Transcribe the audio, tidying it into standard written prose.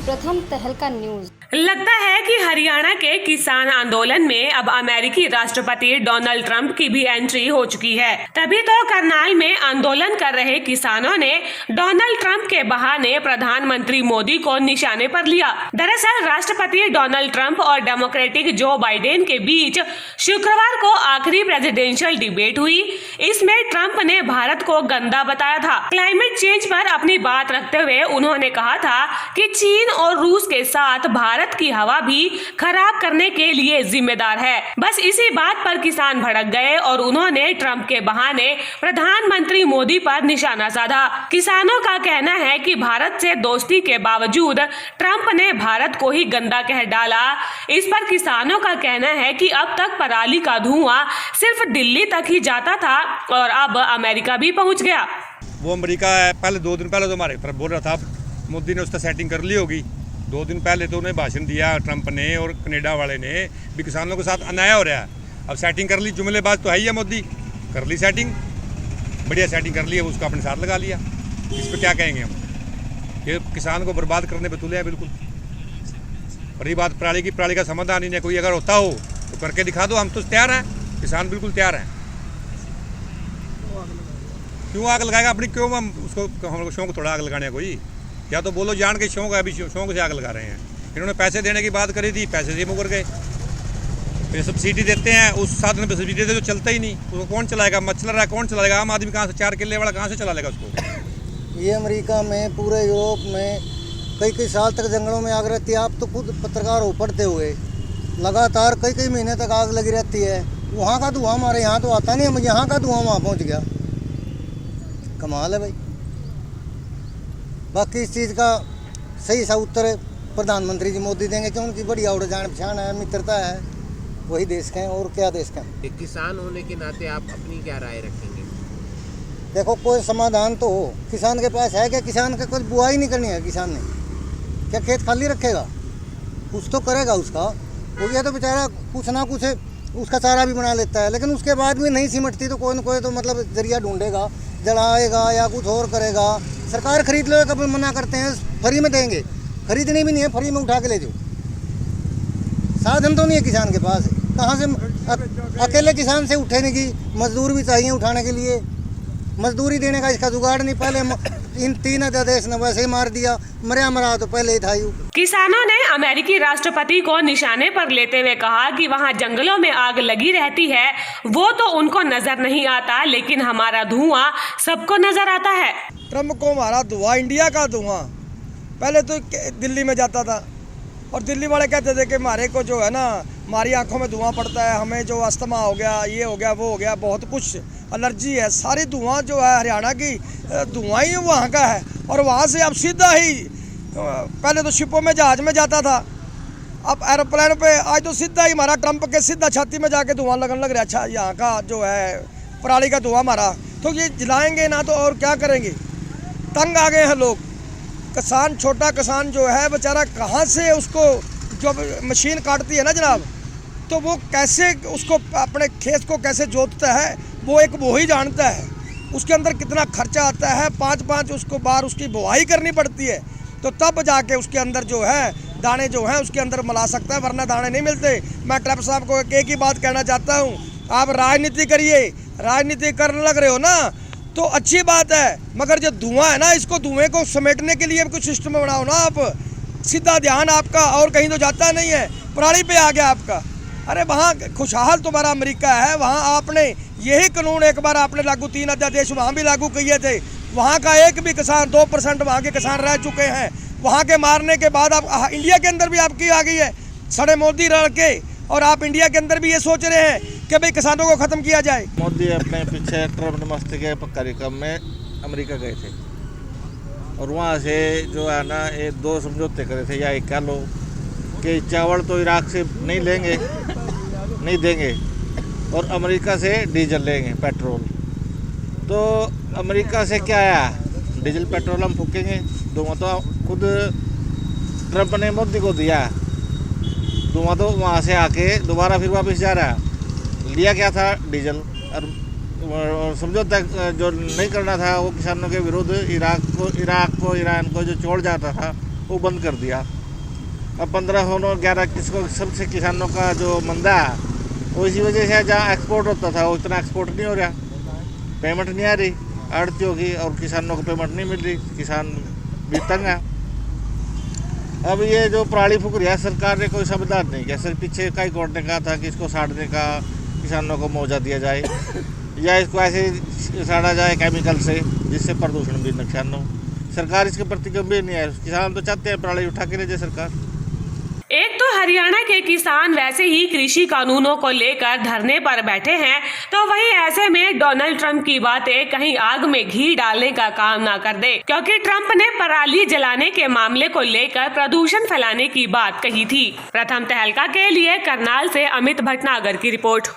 प्रथम तहलका न्यूज। लगता है कि हरियाणा के किसान आंदोलन में अब अमेरिकी राष्ट्रपति डोनाल्ड ट्रंप की भी एंट्री हो चुकी है। तभी तो करनाल में आंदोलन कर रहे किसानों ने डोनाल्ड ट्रंप के बहाने प्रधानमंत्री मोदी को निशाने पर लिया। दरअसल राष्ट्रपति डोनाल्ड ट्रंप और डेमोक्रेटिक जो बाइडेन के बीच शुक्रवार को आखिरी प्रेसिडेंशियल डिबेट हुई। इसमें ट्रंप ने भारत को गंदा बताया था। क्लाइमेट चेंज पर अपनी बात रखते हुए उन्होंने कहा था कि चीन और रूस के साथ भारत की हवा भी खराब करने के लिए जिम्मेदार है। बस इसी बात पर किसान भड़क गए और उन्होंने ट्रंप के बहाने प्रधानमंत्री मोदी पर निशाना साधा। किसानों का कहना है कि भारत से दोस्ती के बावजूद ट्रंप ने भारत को ही गंदा कह डाला। इस पर किसानों का कहना है कि अब तक पराली का धुआं सिर्फ दिल्ली तक ही जाता था और अब अमेरिका भी पहुंच गया। वो अमेरिका है, पहले 2 दिन पहले तो हमारे पर बोल रहा था मोदी ने उसका सेटिंग कर ली होगी। 2 दिन पहले तो उन्हें भाषण दिया ट्रंप ने और कनाडा वाले ने भी किसानों के साथ अन्याय हो रहा है। अब सेटिंग कर ली, जुमलेबाज तो है ही है, मोदी कर ली सेटिंग, बढ़िया सेटिंग कर ली है, उसको अपने साथ लगा लिया। इस पर क्या कहेंगे हम? ये किसान को बर्बाद करने पर तुले हैं बिल्कुल। और ये बात पराली का समाधान ही नहीं, कोई अगर होता हो तो करके दिखा दो, हम तो तैयार हैं, किसान बिल्कुल तैयार हैं। क्यों आग लगाएगा अपनी, क्यों हम उसको शौक थोड़ा आग लगाने कोई, या तो बोलो जान के शौक है, अभी शौक से आग लगा रहे हैं। इन्होंने पैसे देने की बात करी थी, पैसे से मुकर गए। फिर सब्सिडी देते हैं, उस साधन पर सब्सिडी देते जो चलता ही नहीं, उसको कौन चलाएगा? मचल रहा है, कौन चलाएगा? आम आदमी कहाँ से, 4 किले वाला कहाँ से चला लेगा उसको? ये अमेरिका में, पूरे यूरोप में कई साल तक जंगलों में आग रहती है। आप तो खुद पत्रकार हो पढ़ते हुए, लगातार कई महीने तक आग लगी रहती है। वहाँ का धुआं हमारे यहाँ तो आता नहीं, हम यहाँ का धुआं वहाँ पहुँच गया। कमाल है भाई। बाकी इस चीज़ का सही सा उत्तर प्रधानमंत्री जी मोदी देंगे, क्यों? उनकी बड़ी और जान पहचान है, मित्रता है, वही देश के हैं और क्या देश के हैं। एक किसान होने के नाते आप अपनी क्या राय रखेंगे? देखो, कोई समाधान तो हो। किसान के पास है क्या? किसान का कुछ बुआई नहीं करनी है। किसान ने क्या खेत खाली रखेगा? कुछ तो करेगा उसका। वो गया तो बेचारा कुछ ना कुछ उसका चारा भी बना लेता है, लेकिन उसके बाद भी नहीं सिमटती तो कोई ना कोई तो मतलब जरिया ढूंढेगा, जलाएगा या कुछ और करेगा। सरकार खरीद लो, कभी मना करते हैं फ्री में देंगे, खरीदनी भी नहीं है, फ्री में उठा के ले जाओ। साधन तो नहीं है किसान के पास, कहाँ से अकेले किसान से उठेने की, मजदूर भी चाहिए उठाने के लिए, मजदूरी देने का इसका जुगाड़ नहीं। पहले इन 3 अध्यादेश ने वैसे ही मार दिया, मरा तो पहले ही था। किसानों ने अमेरिकी राष्ट्रपति को निशाने पर लेते हुए कहा कि वहां जंगलों में आग लगी रहती है, वो तो उनको नजर नहीं आता, लेकिन हमारा धुआं सबको नजर आता है। ट्रम्प को हमारा धुआं, इंडिया का धुआं पहले तो दिल्ली में जाता था और दिल्ली वाले कहते थे कि हमारे को जो है ना, हमारी आंखों में धुआं पड़ता है, हमें जो अस्थमा हो गया, ये हो गया, वो हो गया, बहुत कुछ एलर्जी है। सारी धुआं जो है हरियाणा की धुआं ही वहाँ का है। और वहाँ से अब सीधा ही, पहले तो शिपों में, जहाज में जाता था, अब एरोप्लेन पे, आज तो सीधा ही हमारा ट्रंप के सीधा छाती में जाके धुआं लगने लग रहा है। अच्छा, यहाँ का जो है पराली का धुआं हमारा, तो ये जलाएंगे ना तो और क्या करेंगे? तंग आ गए हैं लोग। किसान, छोटा किसान जो है बेचारा, कहाँ से उसको, जो मशीन काटती है ना जनाब, तो वो कैसे उसको अपने खेत को कैसे जोतता है, वो ही जानता है। उसके अंदर कितना खर्चा आता है, 5 उसको बार उसकी बुआई करनी पड़ती है, तो तब जाके उसके अंदर जो है दाने जो हैं उसके अंदर मिला सकता है, वरना दाने नहीं मिलते। मैं ट्रंप साहब को एक ही बात कहना चाहता हूँ, आप राजनीति करिए, राजनीति करने लग रहे हो ना तो अच्छी बात है, मगर जो धुआं है ना, इसको धुएं को समेटने के लिए कुछ सिस्टम बनाओ ना। आप सीधा ध्यान आपका और कहीं तो जाता नहीं है, पराली पे आ गया आपका। अरे वहाँ खुशहाल तुम्हारा अमेरिका है, वहाँ आपने यही कानून एक बार आपने लागू, 3 अध्यादेश वहाँ भी लागू किए थे। वहाँ का एक भी किसान, 2% वहाँ के किसान रह चुके हैं। वहाँ के मारने के बाद आप इंडिया के अंदर भी आपकी आ गई है, सड़े मोदी रह के, और आप इंडिया के अंदर भी ये सोच रहे हैं कि भाई किसानों को ख़त्म किया जाए। मोदी अपने पीछे ट्रम्प नमस्ते के कार्यक्रम में अमेरिका गए थे और वहाँ से जो है ना, ये 2 समझौते करे थे, या एक कह लो कि चावल तो इराक से नहीं देंगे और अमेरिका से डीजल लेंगे, पेट्रोल। तो अमेरिका से क्या आया? डीजल पेट्रोल हम फूकेंगे, धुआं तो खुद ट्रंप ने मोदी को दिया, धुआं तो वहाँ से आके दोबारा फिर वापस जा रहा है। लिया क्या था? डीजल। और समझौता जो नहीं करना था वो किसानों के विरुद्ध, इराक को, ईरान को जो छोड़ जाता था वो बंद कर दिया। अब 15 होने 11 किसको सबसे किसानों का जो मंदा है वो इसी वजह से जहाँ एक्सपोर्ट होता था वो इतना एक्सपोर्ट नहीं हो रहा, पेमेंट नहीं आ रही आड़तियों की और किसानों को पेमेंट नहीं मिल रही, किसान भी तंग है। अब ये जो पराली फूक रही है सरकार ने कोई समाधान नहीं किया। सर पीछे हाई कोर्ट ने कहा था कि इसको साड़ने का किसानों को मुआवजा दिया जाए या इसको ऐसे साड़ा जाए केमिकल से जिससे प्रदूषण भी नुकसान हो। सरकार इसके प्रति गंभीर नहीं है। किसान तो चाहते हैं पराली उठा के ले जाए सरकार। एक तो हरियाणा के किसान वैसे ही कृषि कानूनों को लेकर धरने पर बैठे हैं, तो वही ऐसे में डोनाल्ड ट्रंप की बातें कहीं आग में घी डालने का काम ना कर दे, क्योंकि ट्रंप ने पराली जलाने के मामले को लेकर प्रदूषण फैलाने की बात कही थी। प्रथम तहलका के लिए करनाल से अमित भटनागर की रिपोर्ट।